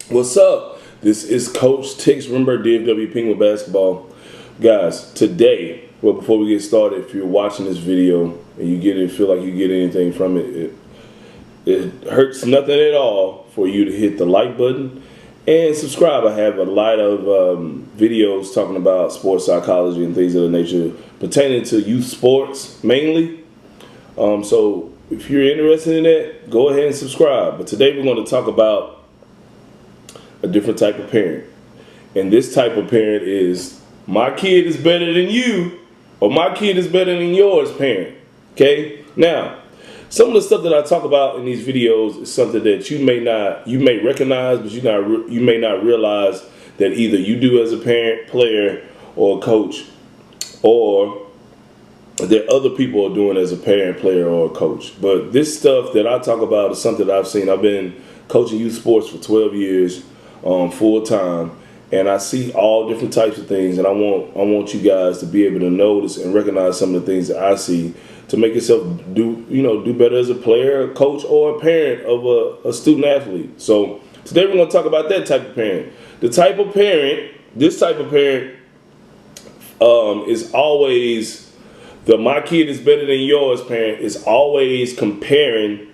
What's up? This is Coach Tix. Remember DFW Penguin basketball, guys. Today, well, before we get started, if you're watching this video and you feel like you get anything from it, it hurts nothing at all for you to hit the like button and subscribe. I have a lot of videos talking about sports psychology and things of the nature pertaining to youth sports mainly. So if you're interested in that, go ahead and subscribe. But today we're going to talk about a different type of parent. And this type of parent is, my kid is better than you, or my kid is better than yours parent. Okay? Now, some of the stuff that I talk about in these videos is something that you may recognize, but you may not realize that either you do as a parent, player, or coach, or that other people are doing as a parent, player, or coach. But this stuff that I talk about is something that I've seen. I've been coaching youth sports for 12 years. Full time, and I see all different types of things, and I want you guys to be able to notice and recognize some of the things that I see to make yourself do better as a player, a coach, or a parent of a student athlete. So today we're going to talk about that type of parent. This type of parent is always my kid is better than yours parent is always comparing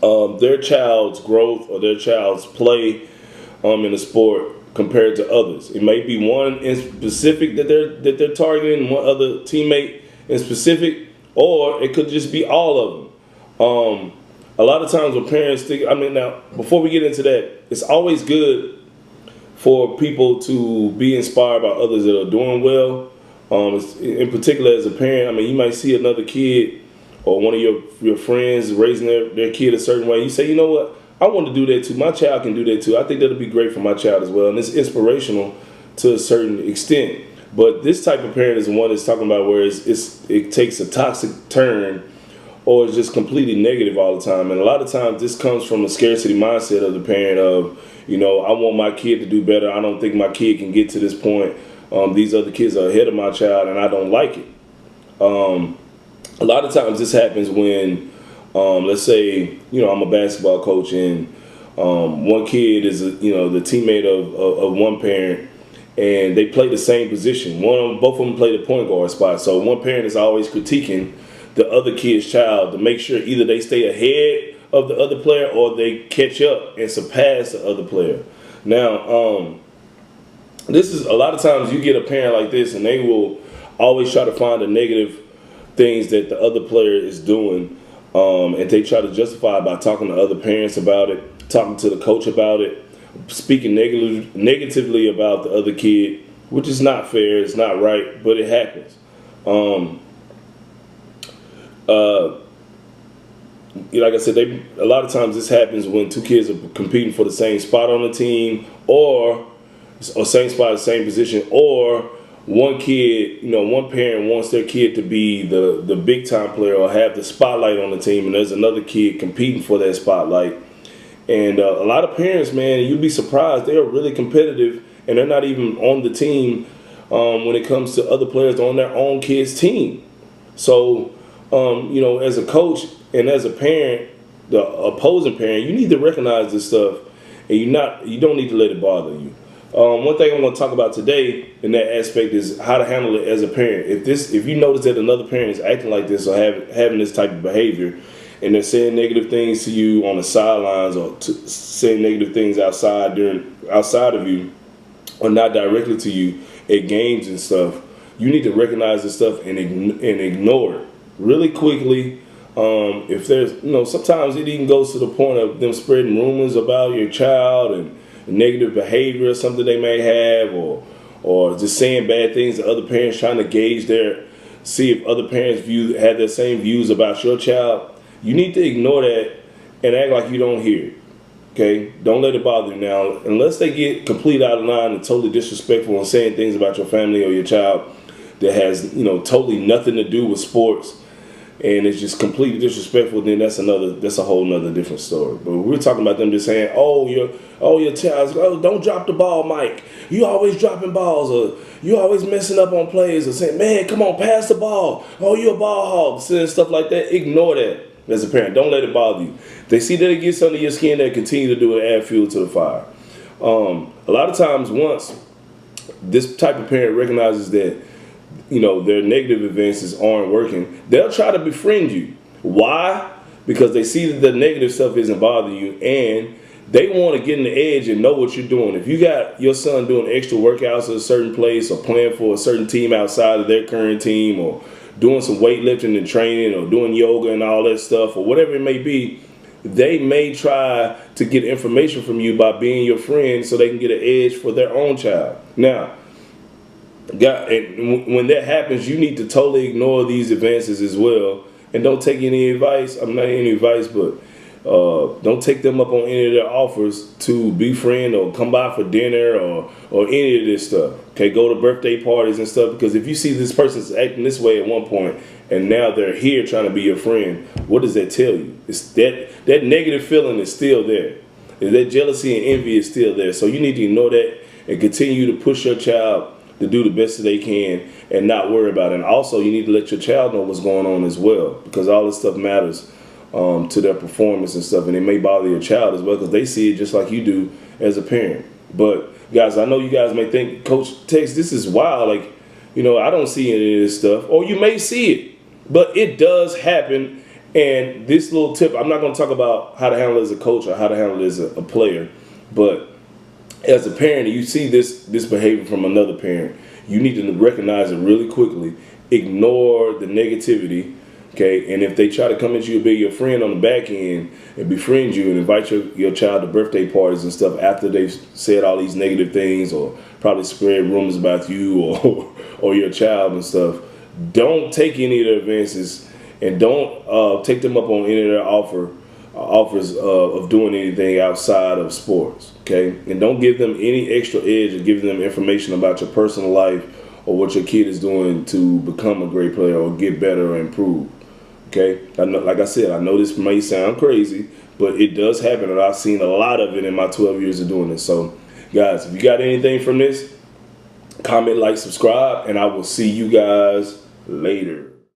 their child's growth or their child's play in a sport compared to others. It may be one in specific that they're targeting, one other teammate in specific, or it could just be all of them. A lot of times when parents think, now before we get into that, it's always good for people to be inspired by others that are doing well. In particular, as a parent, you might see another kid or one of your friends raising their kid a certain way. You say, you know what? I want to do that too. My child can do that too. I think that'll be great for my child as well. And it's inspirational to a certain extent. But this type of parent is the one that's talking about where it takes a toxic turn or it's just completely negative all the time. And a lot of times this comes from a scarcity mindset of the parent of, I want my kid to do better. I don't think my kid can get to this point. These other kids are ahead of my child and I don't like it. A lot of times this happens when let's say, I'm a basketball coach and one kid is, the teammate of one parent and they play the same position. Both of them play the point guard spot. So one parent is always critiquing the other kid's child to make sure either they stay ahead of the other player or they catch up and surpass the other player. Now, this is a lot of times you get a parent like this and they will always try to find the negative things that the other player is doing. And they try to justify it by talking to other parents about it, talking to the coach about it, speaking negatively about the other kid, which is not fair, it's not right, but it happens. Like I said, a lot of times this happens when two kids are competing for the same spot on the team, or same spot, same position, or one kid, one parent wants their kid to be the big time player or have the spotlight on the team, and there's another kid competing for that spotlight. And a lot of parents, man, you'd be surprised, they are really competitive and they're not even on the team when it comes to other players on their own kid's team. So, as a coach and as a parent, the opposing parent, you need to recognize this stuff and you don't need to let it bother you. One thing I'm going to talk about today in that aspect is how to handle it as a parent. If you notice that another parent is acting like this or having this type of behavior, and they're saying negative things to you on the sidelines or saying negative things outside of you, or not directly to you at games and stuff, you need to recognize this stuff and ignore it really quickly. If there's, sometimes it even goes to the point of them spreading rumors about your child and negative behavior or something they may have, or just saying bad things to other parents, trying to gauge see if other parents have their same views about your child. You need to ignore that and act like you don't hear it. Okay? Don't let it bother you. Now, unless they get completely out of line and totally disrespectful and saying things about your family or your child that has, totally nothing to do with sports, and it's just completely disrespectful, then that's a whole nother different story. But we're talking about them just saying, your child, don't drop the ball, Mike. You always dropping balls, or you always messing up on plays, or saying, man, come on, pass the ball. Oh, you're a ball hog, saying stuff like that. Ignore that. as a parent. Don't let it bother you. They see that it gets under your skin, they continue to do it, add fuel to the fire. A lot of times, once this type of parent recognizes that, you know, their negative advances aren't working, they'll try to befriend you. Why? Because they see that the negative stuff isn't bothering you, and they want to get in the edge and know what you're doing. If you got your son doing extra workouts at a certain place, or playing for a certain team outside of their current team, or doing some weightlifting and training, or doing yoga and all that stuff, or whatever it may be, they may try to get information from you by being your friend so they can get an edge for their own child. Now, when that happens, you need to totally ignore these advances as well, and don't take any advice. I'm not any advice, but don't take them up on any of their offers to befriend or come by for dinner or any of this stuff. Okay, go to birthday parties and stuff, because if you see this person's acting this way at one point and now they're here trying to be your friend, what does that tell you? It's that negative feeling is still there. That jealousy and envy is still there. So you need to know that and continue to push your child to do the best that they can and not worry about it. And also, you need to let your child know what's going on as well, because all this stuff matters to their performance and stuff, and it may bother your child as well because they see it just like you do as a parent. But guys, I know you guys may think, Coach Tex, this is wild. Like, you know, I don't see any of this stuff. Or you may see it, but it does happen. And this little tip, I'm not going to talk about how to handle it as a coach or how to handle it as a player, but as a parent, you see this behavior from another parent, you need to recognize it really quickly. Ignore the negativity, okay? And if they try to come at you and be your friend on the back end and befriend you and invite your child to birthday parties and stuff after they've said all these negative things or probably spread rumors about you or your child and stuff, don't take any of their advances, and don't take them up on any of their offers of doing anything outside of sports, okay? And don't give them any extra edge of giving them information about your personal life or what your kid is doing to become a great player or get better or improve, okay? I know, like I said, I know this may sound crazy, but it does happen, and I've seen a lot of it in my 12 years of doing this. So, guys, if you got anything from this, comment, like, subscribe, and I will see you guys later.